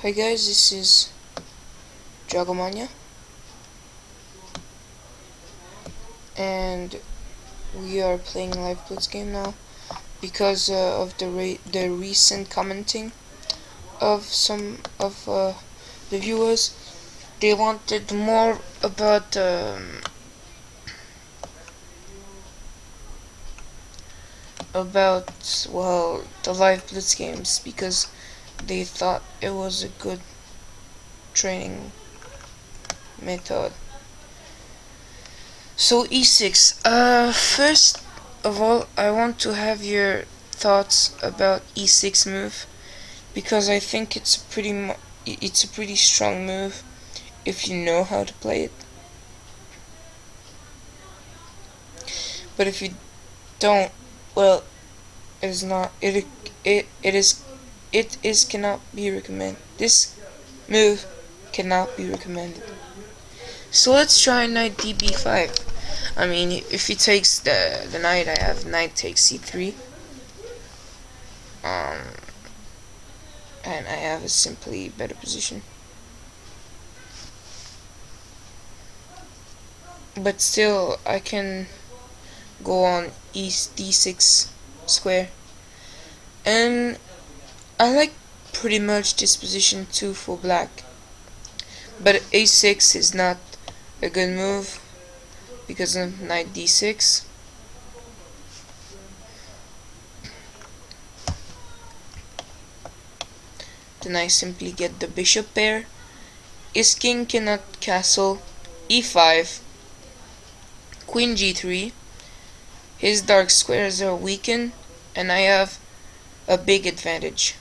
Hi guys, this is Dragomania, and we are playing live blitz game now because of the recent commenting of some of the viewers. They wanted more about the live blitz games because they thought it was a good training method. So E6. First of all, I want to have your thoughts about E6 move because I think it's a pretty strong move if you know how to play it. But if you don't, well, it is not. It is cannot be recommended. This move cannot be recommended. So let's try knight db5. I mean, if he takes the knight, I have knight takes c3. And I have a simply better position. But still, I can go on d6 square. And I like pretty much this position too for black. But a6 is not a good move because of knight d6. Then I simply get the bishop pair. His king cannot castle. e5, queen g3. His dark squares are weakened, and I have a big advantage.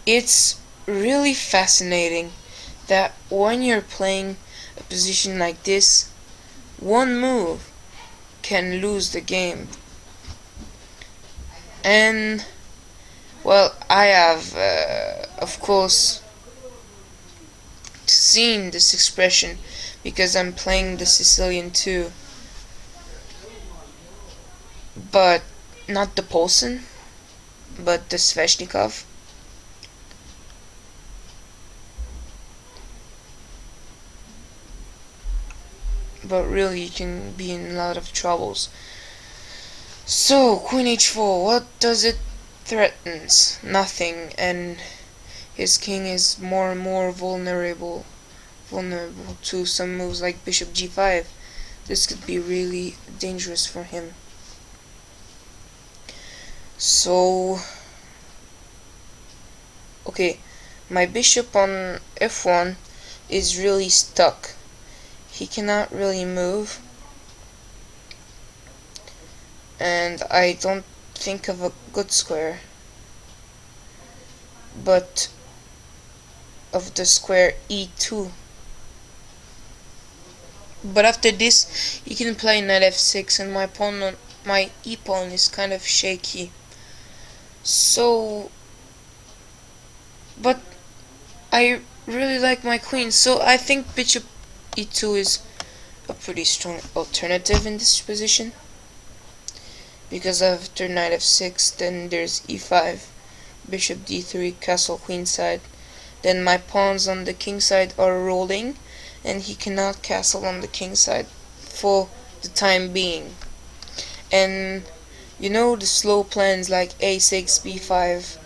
It's really fascinating that when you're playing a position like this, one move can lose the game. And well, I have of course seen this expression because I'm playing the Sicilian too, but not the Polson, but the Sveshnikov. But really, you can be in a lot of troubles. So, Queen h4, what does it threatens? Nothing, and his king is more and more vulnerable to some moves like Bishop g5. This could be really dangerous for him. So, okay, my bishop on f1 is really stuck. He cannot really move, and I don't think of a good square, but of the square e2. But after this, he can play knight f6, and my e-pawn is kind of shaky. So, but I really like my queen, so I think bishop e2 is a pretty strong alternative in this position. Because after knight f6, then there's e5, bishop d3, castle queenside. Then my pawns on the king side are rolling, and he cannot castle on the king side for the time being. And you know, the slow plans like a6, b5,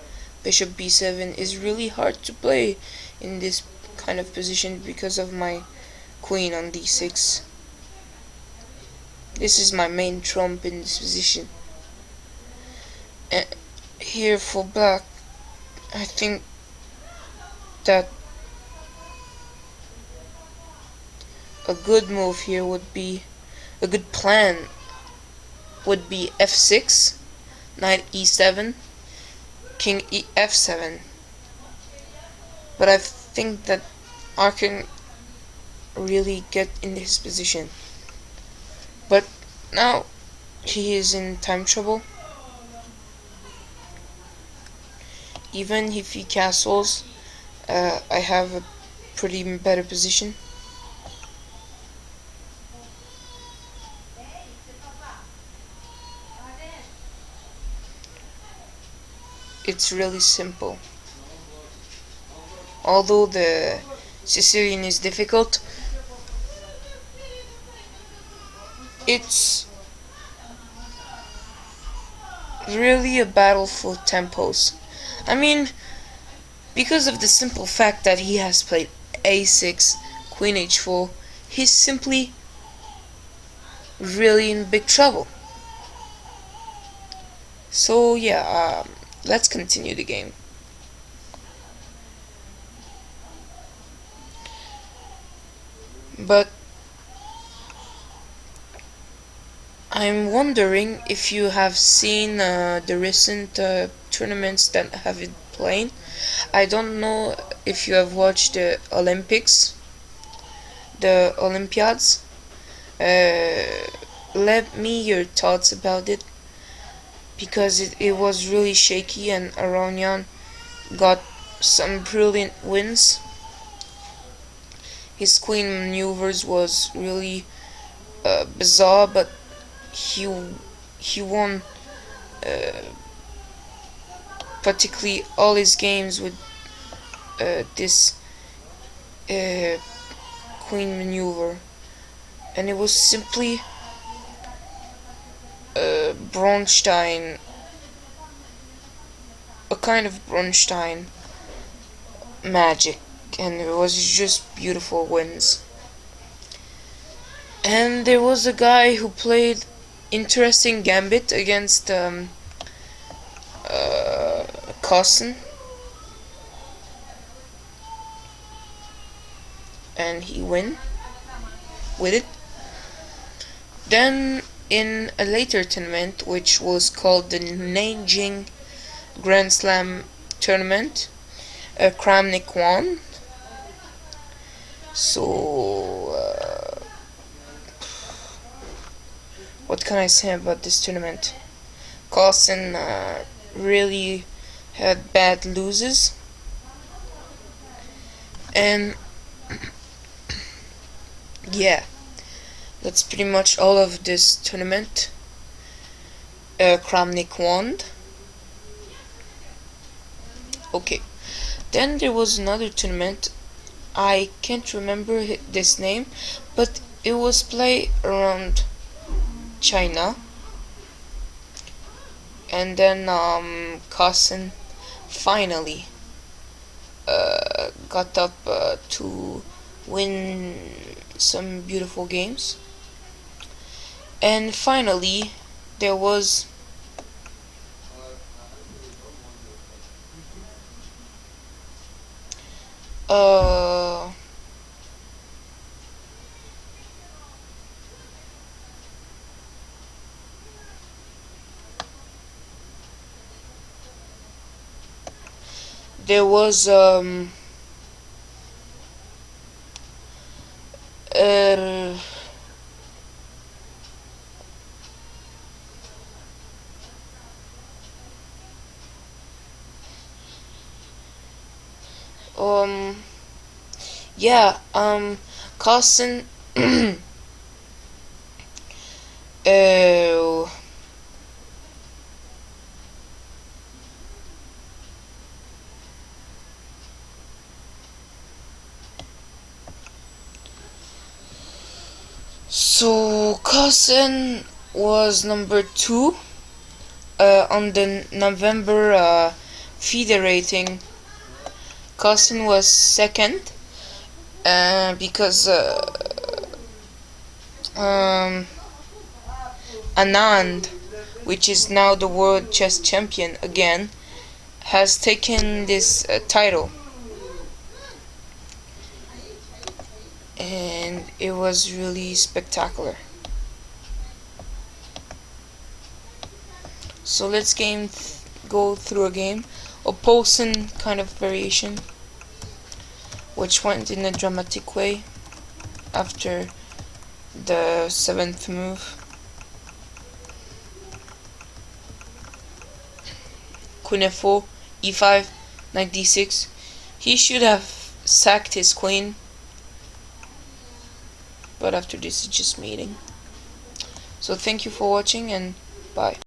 bishop b7 is really hard to play in this kind of position because of my queen on d6. This is my main trump in this position. And here for black, I think that a good move here would be, a good plan would be f6, knight e7, king f7. But I think that I can really get in his position. But now he is in time trouble. Even if he castles, I have a pretty better position. it's really simple. Although the Sicilian is difficult, it's really a battle for tempos. I mean, because of the simple fact that he has played a6, queen h4, he's simply really in big trouble. So yeah, let's continue the game. But I'm wondering if you have seen the recent tournaments that have been playing. I don't know if you have watched the Olympics, the Olympiads. Let me your thoughts about it, because it was really shaky and Aronian got some brilliant wins. His queen maneuvers was really bizarre, but he he won particularly all his games with this uh, queen maneuver, and it was simply Bronstein, a kind of Bronstein magic, and it was just beautiful wins. And there was a guy who played interesting gambit against Carson, and he win with it. Then in a later tournament, which was called the Nanjing Grand Slam tournament, Kramnik won. So what can I say about this tournament? Carlsen really had bad loses, and yeah, that's pretty much all of this tournament. Kramnik won. Okay, then there was another tournament. I can't remember this name, but it was played around China, and then Carson finally got up to win some beautiful games. And finally there was uh there was uh, um yeah Carson uh, so Carson was number 2 on the November FIDE rating. Carson was second because um, Anand, which is now the world chess champion again, has taken this title, and it was really spectacular. So let's go through a game, a Poulsen kind of variation, which went in a dramatic way after the 7th move. Queen f4, e5, knight d6. He should have sacked his queen, but after this it's just mating. So thank you for watching, and bye.